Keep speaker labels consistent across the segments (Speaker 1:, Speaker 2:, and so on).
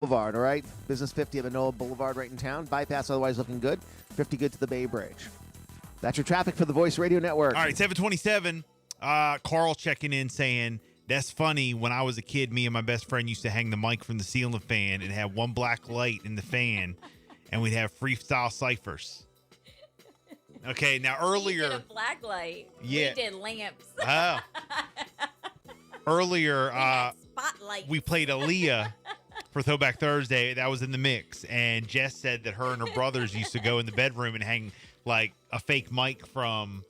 Speaker 1: Boulevard, all right? Business 50 of Enola Boulevard right in town. Bypass otherwise looking good. 50 good to the Bay Bridge. That's your traffic for the Voice Radio Network.
Speaker 2: All right, 727. Carl checking in saying, that's funny. When I was a kid, me and my best friend used to hang the mic from the ceiling fan and have one black light in the fan, and we'd have freestyle ciphers. Okay, now earlier.
Speaker 3: We did a black light.
Speaker 2: Yeah.
Speaker 3: We did lamps.
Speaker 2: Oh. Earlier,
Speaker 3: spotlight.
Speaker 2: we played Aaliyah for Throwback Thursday. That was in the mix. And Jess said that her and her brothers used to go in the bedroom and hang like a fake mic from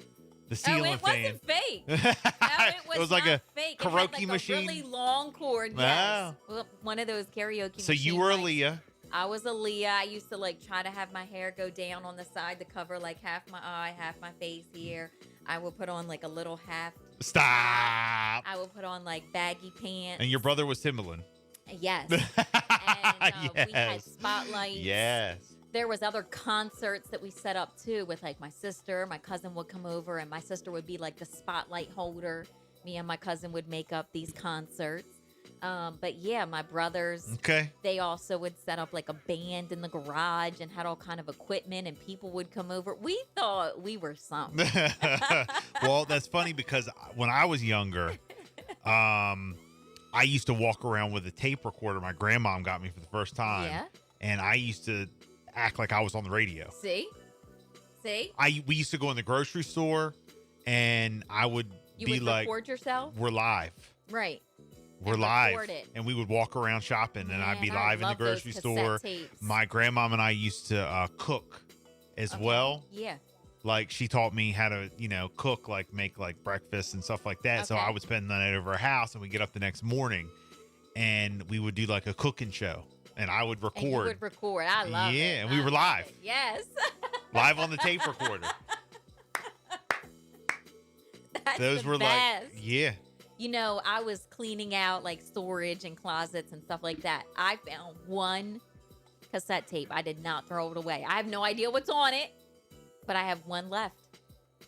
Speaker 2: the ceiling
Speaker 3: it
Speaker 2: fan.
Speaker 3: Wasn't fake. No, it was
Speaker 2: like
Speaker 3: not
Speaker 2: a
Speaker 3: fake.
Speaker 2: karaoke
Speaker 3: it had like
Speaker 2: machine.
Speaker 3: A really long cord.
Speaker 2: Wow.
Speaker 3: Yes. Well, one of those karaoke.
Speaker 2: So you were Aaliyah.
Speaker 3: I was Aaliyah. I used to like try to have my hair go down on the side to cover like half my eye, half my face here. I would put on like a little half.
Speaker 2: Stop.
Speaker 3: I would put on like baggy pants.
Speaker 2: And your brother was Timbaland.
Speaker 3: Yes. And we had
Speaker 2: Yes.
Speaker 3: spotlights.
Speaker 2: Yes.
Speaker 3: There was other concerts that we set up too with like my sister. My cousin would come over and my sister would be like the spotlight holder. Me and my cousin would make up these concerts. But yeah, my brothers,
Speaker 2: Okay.
Speaker 3: they also would set up like a band in the garage and had all kind of equipment and people would come over. We thought we were something.
Speaker 2: Well, that's funny because when I was younger, I used to walk around with a tape recorder. My grandmom got me for the first time.
Speaker 3: Yeah.
Speaker 2: And I used to act like I was on the radio.
Speaker 3: See?
Speaker 2: We used to go in the grocery store and I would
Speaker 3: You
Speaker 2: be
Speaker 3: would
Speaker 2: like,
Speaker 3: record yourself?
Speaker 2: we're live.
Speaker 3: Right.
Speaker 2: We're
Speaker 3: And
Speaker 2: live.
Speaker 3: record it.
Speaker 2: And we would walk around shopping and I'd be
Speaker 3: Man, I
Speaker 2: live in the
Speaker 3: love those
Speaker 2: grocery
Speaker 3: cassette
Speaker 2: store.
Speaker 3: tapes.
Speaker 2: My grandmom and I used to cook as
Speaker 3: Okay.
Speaker 2: well.
Speaker 3: Yeah.
Speaker 2: Like she taught me how to, cook, like make like breakfast and stuff like that. So
Speaker 3: Okay.
Speaker 2: I would spend the night over her house and we get up the next morning and we would do like a cooking show and I would record.
Speaker 3: And you would record. I love it.
Speaker 2: Yeah, and we
Speaker 3: I
Speaker 2: were
Speaker 3: love
Speaker 2: live.
Speaker 3: it. Yes.
Speaker 2: Live on the tape recorder.
Speaker 3: That's
Speaker 2: Those
Speaker 3: the
Speaker 2: were
Speaker 3: best.
Speaker 2: like, yeah.
Speaker 3: You know, I was cleaning out like storage and closets and stuff like that. I found one cassette tape. I did not throw it away. I have no idea what's on it, but I have one left.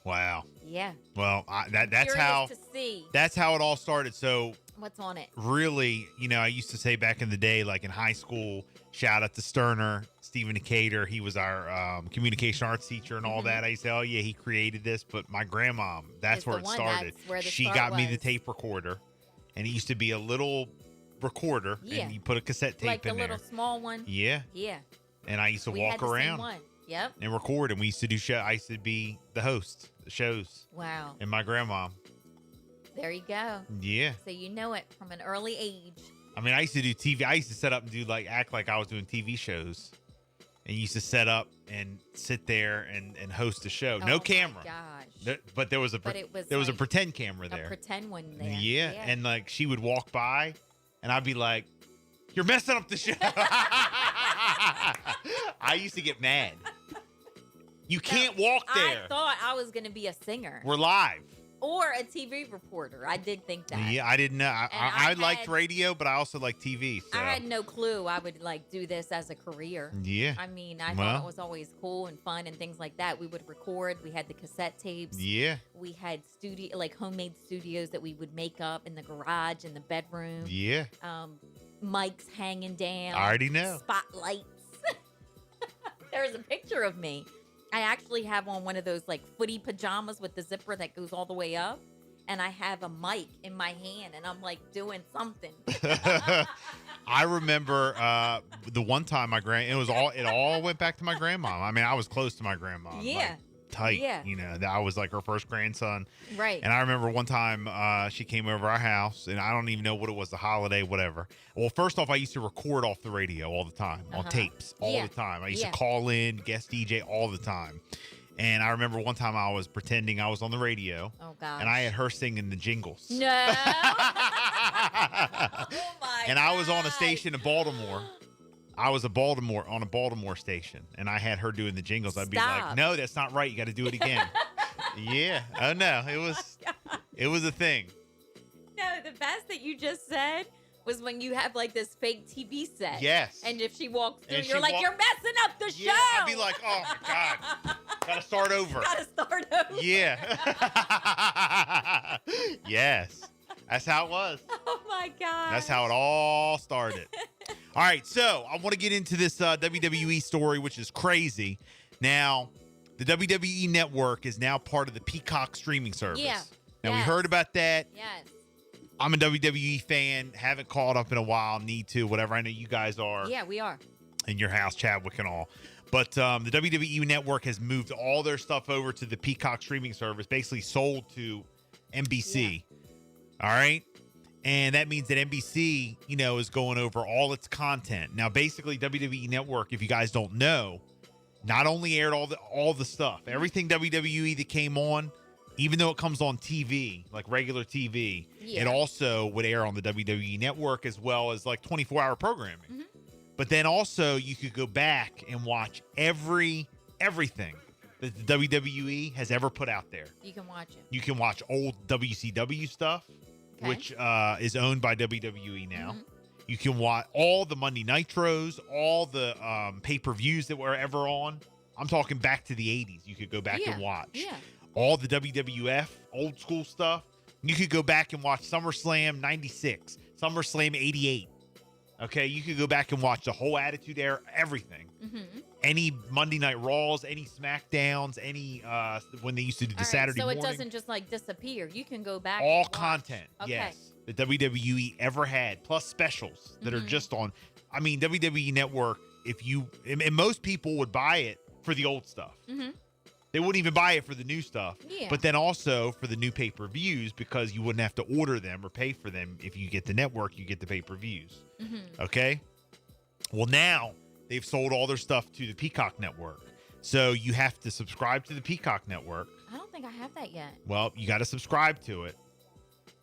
Speaker 2: Wow.
Speaker 3: Yeah.
Speaker 2: Well, that's
Speaker 3: Curious
Speaker 2: how
Speaker 3: to see
Speaker 2: that's how it all started. So
Speaker 3: what's on it.
Speaker 2: really, I used to say back in the day, like in high school, shout out to Sterner, Stephen Decatur. He was our communication arts teacher and all
Speaker 3: Mhm.
Speaker 2: that. I used to say, oh, yeah, he created this. But my grandmom, that's
Speaker 3: Is
Speaker 2: where
Speaker 3: the
Speaker 2: it
Speaker 3: one,
Speaker 2: started.
Speaker 3: that's where the
Speaker 2: She
Speaker 3: start
Speaker 2: got me the
Speaker 3: was.
Speaker 2: tape recorder, and it used to be a little recorder,
Speaker 3: Yeah.
Speaker 2: and you put a cassette tape
Speaker 3: Like the
Speaker 2: in there.
Speaker 3: little small one.
Speaker 2: Yeah,
Speaker 3: Yeah.
Speaker 2: and I used to
Speaker 3: We
Speaker 2: walk
Speaker 3: had the same
Speaker 2: around
Speaker 3: one. Yep.
Speaker 2: and record, and we used to do show. I used to be the host, the shows,
Speaker 3: Wow.
Speaker 2: and my grandma.
Speaker 3: There you go.
Speaker 2: Yeah.
Speaker 3: So you know it from an early age.
Speaker 2: I mean, I used to do TV. I used to set up and act like I was doing TV shows, and used to set up and sit there and host a show.
Speaker 3: Oh
Speaker 2: No
Speaker 3: my
Speaker 2: camera,
Speaker 3: gosh.
Speaker 2: but there was a
Speaker 3: But it was
Speaker 2: there was a
Speaker 3: like
Speaker 2: pretend camera
Speaker 3: A
Speaker 2: there.
Speaker 3: pretend one there.
Speaker 2: Yeah, and like she would walk by, and I'd be like, "You're messing up the show." I used to get mad. You can't walk there.
Speaker 3: I thought I was going to be a singer
Speaker 2: We're live.
Speaker 3: or a TV reporter. I did think that.
Speaker 2: Yeah, I didn't know. I liked
Speaker 3: had-
Speaker 2: radio, but I also liked TV. So.
Speaker 3: I had no clue I would like do this as a career.
Speaker 2: Yeah.
Speaker 3: I mean, I
Speaker 2: Well.
Speaker 3: thought it was always cool and fun and things like that. We would record. We had the cassette tapes.
Speaker 2: Yeah.
Speaker 3: We had homemade studios that we would make up in the garage, in the bedroom.
Speaker 2: Yeah.
Speaker 3: Mics hanging down.
Speaker 2: I already know.
Speaker 3: Spotlights. There's a picture of me. I actually have on one of those like footy pajamas with the zipper that goes all the way up. And I have a mic in my hand and I'm like doing something.
Speaker 2: I remember the one time it all went back to my grandma. I mean, I was close to my grandma.
Speaker 3: Yeah.
Speaker 2: Like, tight.
Speaker 3: Yeah.
Speaker 2: That I was like her first grandson.
Speaker 3: Right.
Speaker 2: And I remember one time she came over our house, and I don't even know what it was, the holiday, whatever. Well, first off, I used to record off the radio all the time, on tapes, all
Speaker 3: Yeah.
Speaker 2: the time. I used
Speaker 3: Yeah.
Speaker 2: to call in, guest DJ all the time. And I remember one time I was pretending I was on the radio,
Speaker 3: Oh gosh.
Speaker 2: and I had her singing the jingles.
Speaker 3: No. Oh my
Speaker 2: And I was on a
Speaker 3: gosh.
Speaker 2: station in Baltimore. I was on a Baltimore station, and I had her doing the jingles. I'd be like,
Speaker 3: Stop.
Speaker 2: "No, that's not right. You got to do it again." Yeah. Oh no, it was a thing.
Speaker 3: No, the best that you just said was when you have like this fake TV set.
Speaker 2: Yes.
Speaker 3: And if she walks through,
Speaker 2: And
Speaker 3: you're
Speaker 2: she
Speaker 3: like,
Speaker 2: walk-
Speaker 3: you're messing up the show.
Speaker 2: Yeah, I'd be like, "Oh my god, gotta start over."
Speaker 3: Gotta start over.
Speaker 2: Yeah. Yes. That's how it was.
Speaker 3: Oh my god.
Speaker 2: That's how it all started. All right, so I want to get into this WWE story, which is crazy. Now, the WWE Network is now part of the Peacock streaming service.
Speaker 3: Yeah.
Speaker 2: Now, we
Speaker 3: Yes.
Speaker 2: heard about that.
Speaker 3: Yes.
Speaker 2: I'm a WWE fan. Haven't caught up in a while. Need to. Whatever. I know you guys are
Speaker 3: Yeah, we are.
Speaker 2: in your house, Chadwick and all. But the WWE Network has moved all their stuff over to the Peacock streaming service, basically sold to NBC. All right. And that means that NBC, is going over all its content. Now, basically, WWE Network, if you guys don't know, not only aired all the stuff, everything WWE that came on, even though it comes on TV, like regular TV,
Speaker 3: Yeah.
Speaker 2: it also would air on the WWE Network as well as like 24-hour programming.
Speaker 3: Mhm.
Speaker 2: But then also you could go back and watch everything that the WWE has ever put out there.
Speaker 3: You can watch it.
Speaker 2: You can watch old WCW stuff,
Speaker 3: Okay.
Speaker 2: which is owned by WWE now.
Speaker 3: Mhm.
Speaker 2: You can watch all the Monday Nitros, all the pay-per-views that were ever on. I'm talking back to the 80s. You could go back and watch.
Speaker 3: Yeah.
Speaker 2: All the WWF, old school stuff. You could go back and watch SummerSlam 96, SummerSlam 88. Okay, you could go back and watch the whole Attitude Era, everything.
Speaker 3: Mm-hmm.
Speaker 2: Any Monday Night Raws, any SmackDowns, any when they used to do the Saturday
Speaker 3: so
Speaker 2: morning.
Speaker 3: it doesn't just like disappear. You can go back.
Speaker 2: All
Speaker 3: and watch.
Speaker 2: content,
Speaker 3: Okay.
Speaker 2: yes, that WWE ever had, plus specials that are
Speaker 3: Mhm.
Speaker 2: just on. I mean, WWE Network. If you and most people would buy it for the old stuff.
Speaker 3: Mm-hmm.
Speaker 2: They wouldn't even buy it for the new stuff.
Speaker 3: Yeah.
Speaker 2: But then also for the new pay-per-views, because you wouldn't have to order them or pay for them. If you get the network, you get the pay-per-views.
Speaker 3: Mm-hmm.
Speaker 2: Okay. Well, now they've sold all their stuff to the Peacock Network. So you have to subscribe to the Peacock Network.
Speaker 3: I don't think I have that yet.
Speaker 2: Well, you got to subscribe to it.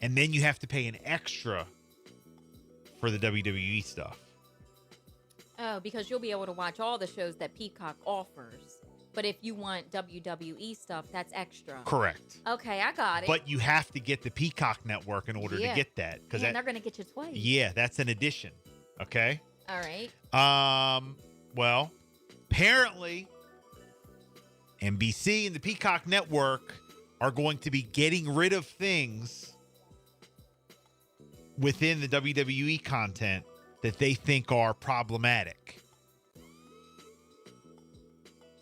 Speaker 2: And then you have to pay an extra for the WWE stuff.
Speaker 3: Oh, because you'll be able to watch all the shows that Peacock offers. But if you want WWE stuff, that's extra.
Speaker 2: Correct.
Speaker 3: Okay, I got it.
Speaker 2: But you have to get the Peacock Network in order to
Speaker 3: Yeah.
Speaker 2: get that.
Speaker 3: Man, they're going to get you twice.
Speaker 2: Yeah, that's an addition. Okay.
Speaker 3: All right.
Speaker 2: Well, apparently NBC and the Peacock Network are going to be getting rid of things within the WWE content that they think are problematic.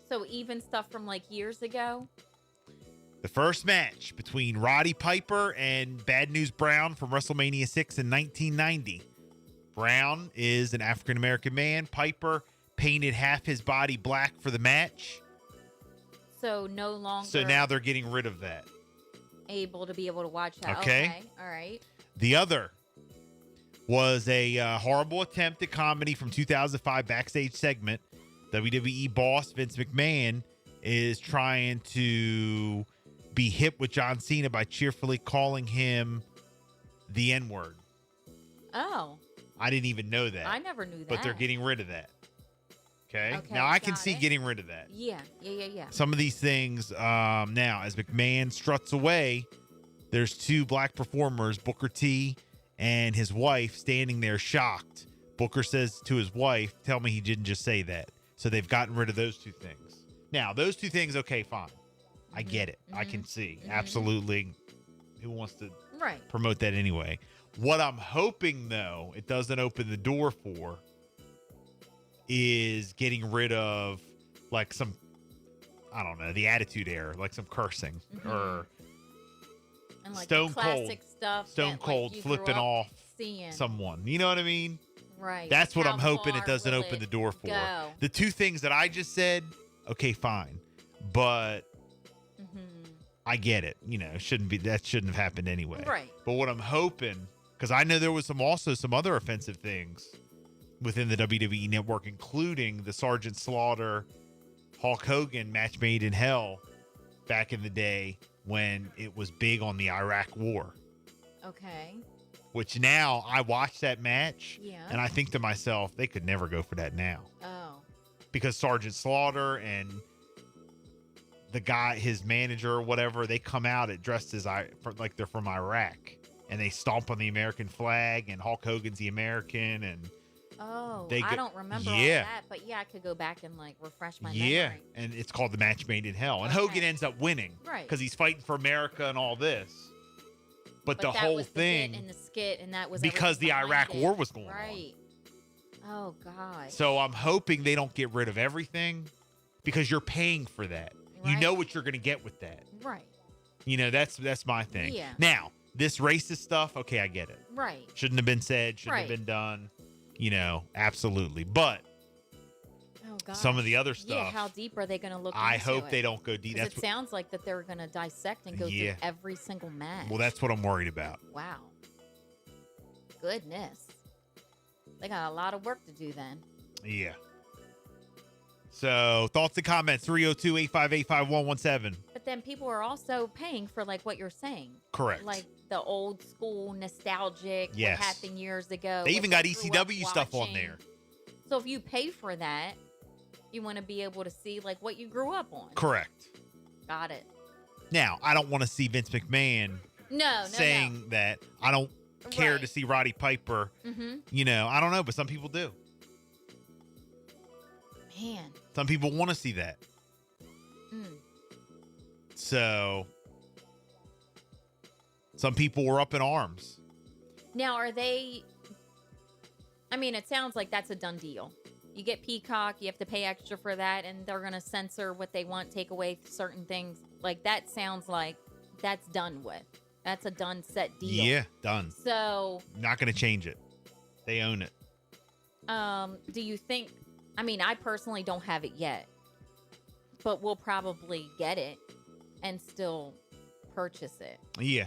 Speaker 3: So even stuff from like years ago?
Speaker 2: The first match between Roddy Piper and Bad News Brown from WrestleMania 6 in 1990. Brown is an African-American man. Piper painted half his body black for the match.
Speaker 3: So no longer
Speaker 2: So now they're getting rid of that.
Speaker 3: able to watch that.
Speaker 2: Okay.
Speaker 3: All right.
Speaker 2: The other was a horrible attempt at comedy from 2005 backstage segment. WWE boss Vince McMahon is trying to be hip with John Cena by cheerfully calling him the N-word.
Speaker 3: Oh,
Speaker 2: I didn't even know that.
Speaker 3: I never knew that.
Speaker 2: But they're getting rid of that. Okay.
Speaker 3: Okay,
Speaker 2: Now I can
Speaker 3: got
Speaker 2: see
Speaker 3: it.
Speaker 2: getting rid of that.
Speaker 3: Yeah.
Speaker 2: Some of these things, now as McMahon struts away, there's two black performers, Booker T and his wife, standing there shocked. Booker says to his wife, "Tell me he didn't just say that." So they've gotten rid of those two things. Now, those two things, okay, fine. I get it. I can see. Absolutely. Who wants to
Speaker 3: Right.
Speaker 2: promote that anyway? What I'm hoping, though, it doesn't open the door for is getting rid of like some, I don't know, the Attitude Era, like some cursing or
Speaker 3: And like
Speaker 2: Stone
Speaker 3: the classic
Speaker 2: Cold.
Speaker 3: stuff.
Speaker 2: Stone
Speaker 3: that,
Speaker 2: Cold
Speaker 3: like, you grew
Speaker 2: flipping
Speaker 3: up
Speaker 2: off
Speaker 3: seeing.
Speaker 2: someone. You know what I mean?
Speaker 3: Right.
Speaker 2: That's what
Speaker 3: How
Speaker 2: I'm hoping it
Speaker 3: far
Speaker 2: doesn't
Speaker 3: will
Speaker 2: open
Speaker 3: it
Speaker 2: the door for.
Speaker 3: go?
Speaker 2: The two things that I just said, okay, fine. But I get it. You know, that shouldn't have happened anyway.
Speaker 3: Right.
Speaker 2: But what I'm hoping, because I know there was also some other offensive things within the WWE Network, including the Sergeant Slaughter Hulk Hogan match made in hell back in the day when it was big on the Iraq War.
Speaker 3: Okay.
Speaker 2: Which now I watch that match
Speaker 3: Yeah.
Speaker 2: and I think to myself, they could never go for that now.
Speaker 3: Oh.
Speaker 2: Because Sergeant Slaughter and the guy, his manager or whatever, they come out dressed as like they're from Iraq, and they stomp on the American flag, and Hulk Hogan's the American, and
Speaker 3: Oh,
Speaker 2: They
Speaker 3: I
Speaker 2: go-
Speaker 3: don't remember all
Speaker 2: Yeah.
Speaker 3: that, but yeah, I could go back and like refresh my
Speaker 2: yeah,
Speaker 3: memory.
Speaker 2: and it's called the match made in hell, and
Speaker 3: Okay.
Speaker 2: Hogan ends up winning,
Speaker 3: Right.
Speaker 2: Because he's fighting for America and all this, but the
Speaker 3: that
Speaker 2: whole
Speaker 3: was
Speaker 2: thing
Speaker 3: the bit in the skit, and that was
Speaker 2: because the
Speaker 3: everything
Speaker 2: Iraq
Speaker 3: behind
Speaker 2: War
Speaker 3: it.
Speaker 2: was going on.
Speaker 3: Right. Oh God.
Speaker 2: So I'm hoping they don't get rid of everything because you're paying for that. You
Speaker 3: Right.
Speaker 2: know what you're going to get with that.
Speaker 3: Right.
Speaker 2: You know, that's my thing.
Speaker 3: Yeah.
Speaker 2: Now, this racist stuff, okay, I get it.
Speaker 3: Right.
Speaker 2: Shouldn't have been said, shouldn't have
Speaker 3: Right.
Speaker 2: been done. You know, absolutely. But
Speaker 3: Oh God.
Speaker 2: some of the other
Speaker 3: Yeah.
Speaker 2: stuff,
Speaker 3: How deep are they going to look?
Speaker 2: I
Speaker 3: into
Speaker 2: hope
Speaker 3: it?
Speaker 2: they don't go deep.
Speaker 3: 'Cause
Speaker 2: That's
Speaker 3: it sounds like that they're going to dissect and go
Speaker 2: Yeah.
Speaker 3: through every single match.
Speaker 2: well, that's what I'm worried about.
Speaker 3: Wow. Goodness. They got a lot of work to do then.
Speaker 2: Yeah. So, thoughts and comments 302-858-5117.
Speaker 3: But then people are also paying for like what you're saying.
Speaker 2: Correct.
Speaker 3: Like the old school nostalgic
Speaker 2: Yes.
Speaker 3: what happened years ago.
Speaker 2: They
Speaker 3: what
Speaker 2: even got
Speaker 3: grew up
Speaker 2: ECW stuff on
Speaker 3: watching.
Speaker 2: there.
Speaker 3: So if you pay for that, you want to be able to see like what you grew up on.
Speaker 2: Correct.
Speaker 3: Got it.
Speaker 2: Now, I don't want to see Vince McMahon
Speaker 3: No,
Speaker 2: saying that. I don't care
Speaker 3: Right.
Speaker 2: to see Roddy Piper.
Speaker 3: Mm-hmm.
Speaker 2: You know, I don't know, but some people do.
Speaker 3: Man.
Speaker 2: Some people want to see that.
Speaker 3: Mm.
Speaker 2: So, some people were up in arms.
Speaker 3: Now, are they? I mean, it sounds like that's a done deal. You get Peacock, you have to pay extra for that, and they're going to censor what they want, take away certain things. Like, that sounds like that's done with. That's a done set deal.
Speaker 2: Yeah, done.
Speaker 3: So,
Speaker 2: Not going to change it. They own it.
Speaker 3: do you think? I mean, I personally don't have it yet, but we'll probably get it and still purchase it.
Speaker 2: Yeah.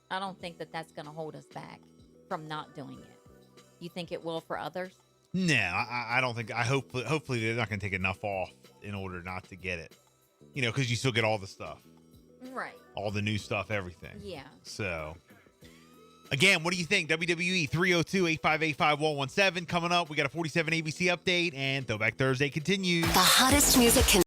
Speaker 3: I don't think that that's going to hold us back from not doing it. You think it will for others?
Speaker 2: No, I don't think. Hopefully they're not going to take enough off in order not to get it. You know, because you still get all the stuff,
Speaker 3: Right.
Speaker 2: all the new stuff, everything.
Speaker 3: Yeah.
Speaker 2: So, again, what do you think? WWE 302-858-5117 coming up. We got a 47 ABC update, and Throwback Thursday continues.
Speaker 4: The hottest music can